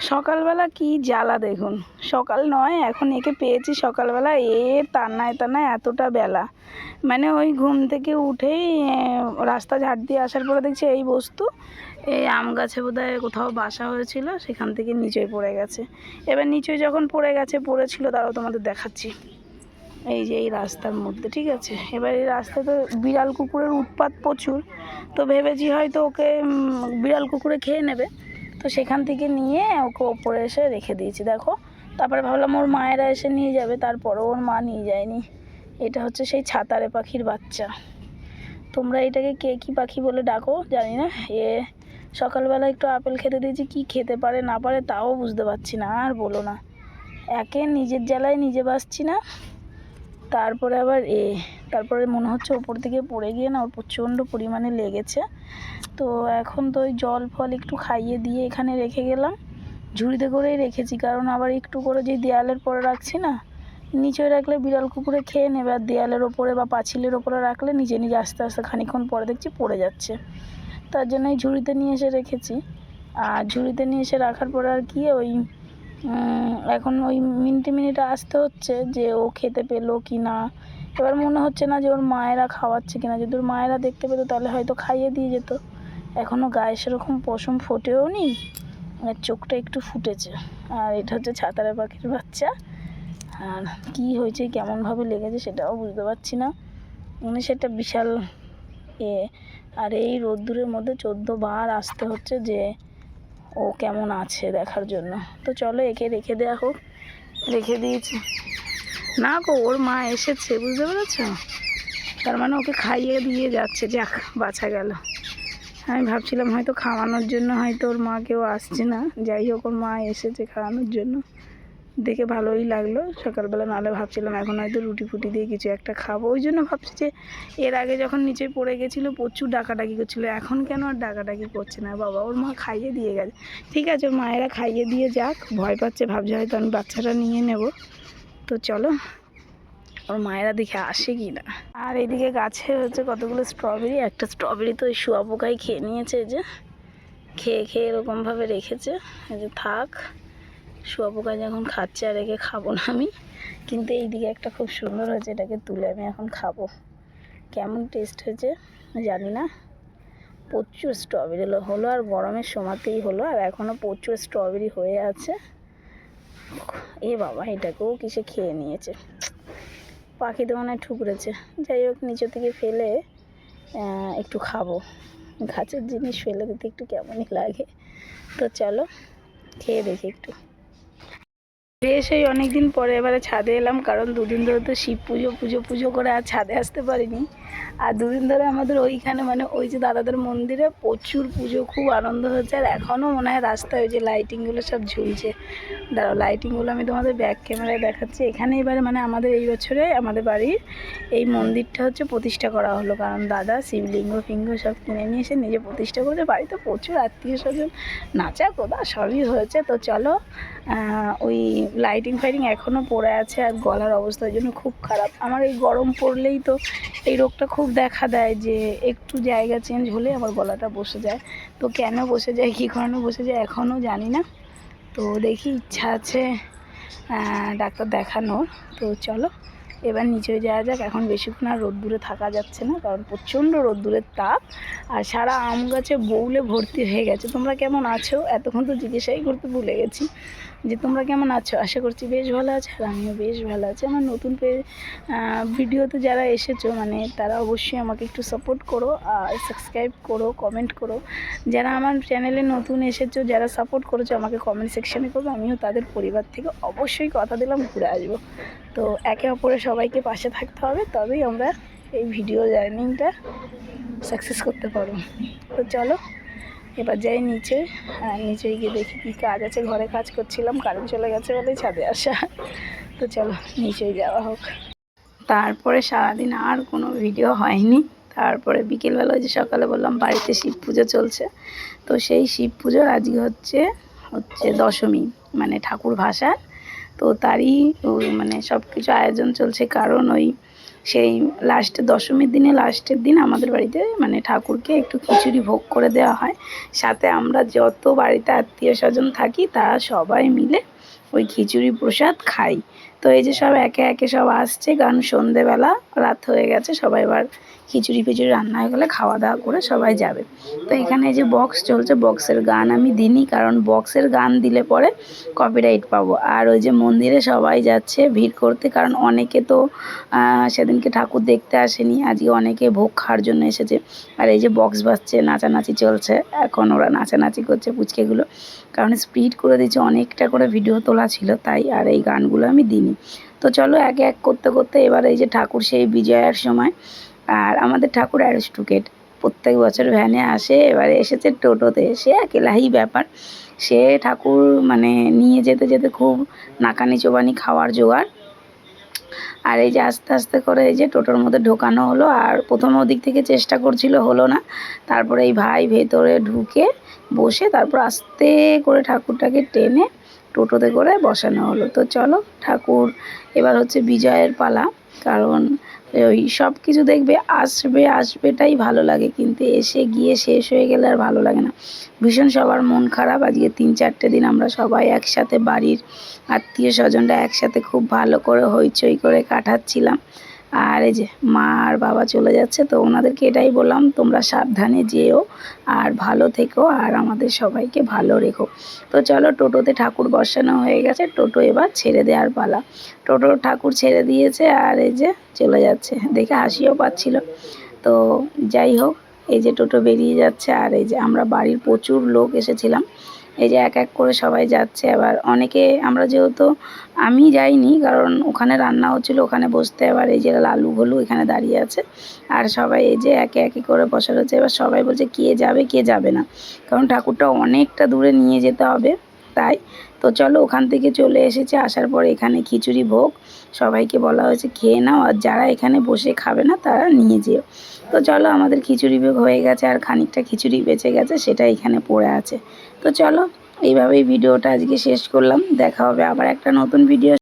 সকালবেলা কি জ্বালা দেখুন, সকাল নয় এখন একে পেয়েছি সকালবেলা, টান্নায় টান্নায় এতটা বেলা, মানে ওই ঘুম থেকে উঠেই রাস্তা ঝাড় দিয়ে আসার পরে দেখছি এই বস্তু, এই আম গাছে বোধহয় কোথাও বাসা হয়েছিল, সেখান থেকে নিচেই পড়ে গেছে। এবার নিচেই যখন পড়েছিল তারাও তোমাদের দেখাচ্ছি, এই যে এই রাস্তার মধ্যে, ঠিক আছে। এবার এই রাস্তায় তো বিড়াল কুকুরের উৎপাত প্রচুর, তো ভেবেছি হয়তো ওকে বিড়াল কুকুরে খেয়ে নেবে, তো সেখান থেকে নিয়ে ওকে ওপরে এসে রেখে দিয়েছি দেখো। তারপরে ভাবলাম ওর মায়েরা এসে নিয়ে যাবে, তারপরে ওর মা নিয়ে যায়নি। এটা হচ্ছে সেই ছাতারে পাখির বাচ্চা। তোমরা এটাকে কে কী পাখি বলে ডাকো জানি না। সকালবেলা একটু আপেল খেতে দিয়েছি, কি খেতে পারে না পারে তাও বুঝতে পারছি না। আর বলো না, একে নিজের জ্বালায় নিজে বাঁচছি না, তারপরে আবার তারপরে মনে হচ্ছে ওপর থেকে পড়ে গিয়ে না ওর প্রচণ্ড পরিমাণে লেগেছে। তো এখন তো ওই জল ফল একটু খাইয়ে দিয়ে এখানে রেখে গেলাম, ঝুড়িতে করেই রেখেছি, কারণ আবার একটু করে যে দেয়ালের পরে রাখছি না, নিচে রাখলে বিড়াল কুকুরে খেয়ে নেবে, আর দেয়ালের ওপরে বা পাঁচিলের ওপরে রাখলে নিজে নিজে আস্তে আস্তে খানিক্ষণ পরে দেখছি পড়ে যাচ্ছে। তার জন্য এই ঝুড়িতে নিয়ে এসে রেখেছি। আর ঝুড়িতে নিয়ে এসে রাখার পরে আর কি ওই এখন ওই মিনিটে আসতে হচ্ছে যে ও খেতে পেলো কি না। এবার মনে হচ্ছে না যে ওর মায়েরা খাওয়াচ্ছে কিনা, যদি ওর মায়েরা দেখতে পেতো তাহলে হয়তো খাইয়ে দিয়ে যেত। এখনও গায়ে সেরকম পশম ফোটেও নি, আর চোখটা একটু ফুটেছে। আর এটা হচ্ছে ছাতারে পাখির বাচ্চা, আর কী হয়েছে কেমনভাবে লেগেছে সেটাও বুঝতে পারছি না, মানে সেটা বিশাল আর এই রোদ্দুরের মধ্যে 14 বার আসতে হচ্ছে যে ও কেমন আছে দেখার জন্য। তো চলো একে রেখে দেওয়া হোক, রেখে দিয়েছি। না গো, ওর মা এসেছে, বুঝতে পেরেছ, তার মানে ওকে খাইয়ে দিয়ে যাচ্ছে, যাক বাঁচা গেল। আমি ভাবছিলাম হয়তো খাওয়ানোর জন্য হয়তো ওর মা কেউ আসছে না, যাই হোক ওর মা এসেছে খাওয়ানোর জন্য, দেখে ভালোই লাগলো। সকালবেলা নাহলে ভাবছিলাম এখন হয়তো রুটি ফুটি দিয়ে কিছু একটা খাবো, ওই জন্য ভাবছি যে এর আগে যখন নিচে পড়ে গেছিলো প্রচুর ডাকাডাকি করছিলো, এখন কেন আর ডাকাডাকি করছে না। বাবা ওর মা খাইয়ে দিয়ে গেছে, ঠিক আছে ওর মায়েরা খাইয়ে দিয়ে যাক, ভয় পাচ্ছে, ভাবছে হয়তো আমি বাচ্চাটা নিয়ে নেব। তো চলো ওর মায়েরা দেখে আসে কি না। আর এইদিকে গাছে হচ্ছে কতগুলো স্ট্রবেরি, একটা স্ট্রবেরি তো ওই শুঁয়াপোকাই খেয়ে নিয়েছে, যে খেয়ে খেয়ে এরকমভাবে রেখেছে, এই যে থাক, শুঁয়াপোকা যখন খাচ্ছে আর একে খাবো না আমি। কিন্তু এইদিকে একটা খুব সুন্দর হয়েছে, এটাকে তুলে আমি এখন খাবো, কেমন টেস্ট হয়েছে জানি না। প্রচুর স্ট্রবেরি হলো, আর গরমের সময়তেই হলো, আর এখনও প্রচুর স্ট্রবেরি হয়ে আছে। বাবা এটাকেও কিসে খেয়ে নিয়েছে, পাখিতে মনে হয় ঠুকরেছে। যাই হোক নিচে থেকে ফেলে একটু খাবো, গাছের জিনিস ফেলে দিতে একটু কেমনই লাগে। তো চলো খেয়ে দেখি একটু। বেশ এই অনেক দিন পরে এবারে ছাদে এলাম, কারণ দুদিন ধরে তো শিব পুজো করে আর ছাদে আসতে পারিনি। আর দুদিন ধরে আমাদের ওইখানে মানে ওই যে দাদাদের মন্দিরে প্রচুর পুজো, খুব আনন্দ হচ্ছে। আর এখনও মনে হয় রাস্তায় ওই যে লাইটিংগুলো সব ঝুলছে, দাঁড়াও লাইটিংগুলো আমি তোমাদের ব্যাক ক্যামেরায় দেখাচ্ছি। এখানে এবারে মানে আমাদের এই বছরে আমাদের বাড়ির এই মন্দিরটা হচ্ছে প্রতিষ্ঠা করা হলো, কারণ দাদা শিবলিঙ্গ ফিঙ্গ সব কিনে নিয়ে এসে নিজে প্রতিষ্ঠা করেছে। বাড়িতে প্রচুর আত্মীয় স্বজন, নাচা কোদা সবই হয়েছে। তো চলো ওই লাইটিং ফাইটিং এখনও পড়ে আছে, আর গলার অবস্থা ওই জন্য খুব খারাপ আমার। এই গরম পড়লেই তো এই রোগটা খুব দেখা দেয়, যে একটু জায়গা চেঞ্জ হলে আমার গলাটা বসে যায়। তো কেন বসে যায়, কী কারণে বসে যায় এখনও জানি না। তো দেখি, ইচ্ছা আছে ডাক্তার দেখানোর। তো চলো এবার নিচে যাওয়া যাক, এখন বেশিক্ষণ আর রোদ্দুরে থাকা যাচ্ছে না, কারণ প্রচণ্ড রোদ্দুরের তাপ, আর সারা আম গাছে বউলে ভর্তি হয়ে গেছে। তোমরা কেমন আছো, এতক্ষণ তো জিজ্ঞাসাই করতে ভুলে গেছি যে তোমরা কেমন আছো। আশা করছি বেশ ভালো আছে, আর আমিও বেশ ভালো আছি। আমার নতুন ভিডিওতে যারা এসেছো মানে তারা অবশ্যই আমাকে একটু সাপোর্ট করো, আর সাবস্ক্রাইব করো, কমেন্ট করো। যারা আমার চ্যানেলে নতুন এসেছো, যারা সাপোর্ট করেছো আমাকে কমেন্ট সেকশানে করবো, আমিও তাদের পরিবার থেকে অবশ্যই কথা দিলাম ঘুরে আসবো। তো একে অপরের সবাইকে পাশে থাকতে হবে, তবেই আমরা এই ভিডিও জার্নিটা সাকসেস করতে পারবো। তো চলো এবার যাই নিচে, নিচে গিয়ে দেখি কী কাজ আছে। ঘরে কাজ করছিলাম, কারেন্ট চলে গেছে বলে ছাদে আসা। তো চলো নিচেই যাওয়া হোক। তারপরে সারাদিন আর কোনো ভিডিও হয়নি। তারপরে বিকেলবেলা যে সকালে বললাম বাড়িতে শিব পুজো চলছে, তো সেই শিব পুজোর আজকে হচ্ছে দশমী, মানে ঠাকুর ভাসান। তো তারই মানে সব কিছু আয়োজন চলছে, কারণ ওই সেই দশমীর দিনে লাস্টের দিন আমাদের বাড়িতে মানে ঠাকুরকে একটু খিচুড়ি ভোগ করে দেওয়া হয়। সাথে আমরা যত বাড়িতে আত্মীয় স্বজন থাকি তারা সবাই মিলে ওই খিচুড়ি প্রসাদ খাই। তো এই যে সব একে একে সব আসছে, কারণ সন্ধেবেলা রাত হয়ে গেছে, সবাই এবার খিচুড়ি ফিচুড়ি রান্না হয়ে গেলে খাওয়া দাওয়া করে সবাই যাবে। তো এখানে এই যে বক্স চলছে, বক্সের গান আমি দিইনি, কারণ বক্সের গান দিলে পরে কপিরাইট পাবো। আর ওই যে মন্দিরে সবাই যাচ্ছে ভিড় করতে, কারণ অনেকে তো সেদিনকে ঠাকুর দেখতে আসেনি, আজকে অনেকে ভোগ খাওয়ার জন্য এসেছে। আর এই যে বক্স বাজছে, নাচানাচি চলছে, এখন ওরা নাচানাচি করছে পুচকেগুলো, কারণ স্পিড করে দিচ্ছে, অনেকটা করে ভিডিও তোলা ছিল তাই। আর এই গানগুলো আমি দিইনি। তো চলো এক এক করতে করতে এবার এই যে ঠাকুর সেই বিজয়ার সময়, আর আমাদের ঠাকুর অ্যারিস্টোক্রেট, প্রত্যেক বছর ভ্যানে আসে, এবারে এসেছে টোটোতে। সে একেলাহি ব্যাপার, সে ঠাকুর মানে নিয়ে যেতে যেতে খুব নাকানি চোবানি খাওয়ার জোগাড়। আর এই যে আস্তে আস্তে করে এই যে টোটোর মধ্যে ঢোকানো হলো। আর প্রথমে ওদিক থেকে চেষ্টা করছিল, হলো না। তারপরে এই ভাই ভেতরে ঢুকে বসে তারপর আস্তে করে ঠাকুরটাকে টেনে টোটোতে করে বসানো হলো। তো চলো, ঠাকুর এবার হচ্ছে বিজয়ের পালা। কারণ ওই সব কিছু দেখবে আসবেটাই ভালো লাগে, কিন্তু এসে গিয়ে শেষ হয়ে গেলে আর ভালো লাগে না। ভীষণ সবার মন খারাপ। আজকে 3-4 দিন আমরা সবাই একসাথে, বাড়ির আত্মীয় স্বজনরা একসাথে খুব ভালো করে হইচই করে কাটাচ্ছিলাম। আর এই যে মা আর বাবা চলে যাচ্ছে, তো ওনাদেরকে এটাই বললাম, তোমরা সাবধানে যেও আর ভালো থেকো আর আমাদের সবাইকে ভালো রেখো। তো চলো, টোটোতে ঠাকুর বসানো হয়ে গেছে, টোটো এবার ছেড়ে দেওয়ার পালা। টোটো ঠাকুর ছেড়ে দিয়েছে আর এই যে চলে যাচ্ছে, দেখে হাসিও পাচ্ছিল। তো যাই হোক, এই যে টোটো বেরিয়ে যাচ্ছে। আর এই যে আমরা বাড়ির প্রচুর লোক এসেছিলাম, এই যে এক এক করে সবাই যাচ্ছে। আবার অনেকে, আমরা যেহেতু আমি যাইনি, কারণ ওখানে রান্না হচ্ছিলো, ওখানে বসতে। এবার এই যে লালু ভলু এখানে দাঁড়িয়ে আছে, আর সবাই এই যে একে একে করে বসা রয়েছে। এবার সবাই বলছে কে যাবে কে যাবে না, কারণ ঠাকুরটা অনেকটা দূরে নিয়ে যেতে হবে তাই। তো চলো, ওখান থেকে চলে এসেছে, আসার পর এখানে খিচুড়ি ভোগ সবাইকে বলা হয়েছে খেয়ে নাও, আর যারা এখানে বসে খাবে না তারা নিয়ে যেও। তো চলো, আমাদের খিচুড়ি ভোগ হয়ে গেছে, আর খানিকটা খিচুড়ি বেঁচে গেছে, সেটা এখানে পড়ে আছে। তো চলো, এইভাবেই ভিডিওটা আজকে শেষ করলাম। দেখা হবে আবার একটা নতুন ভিডিও।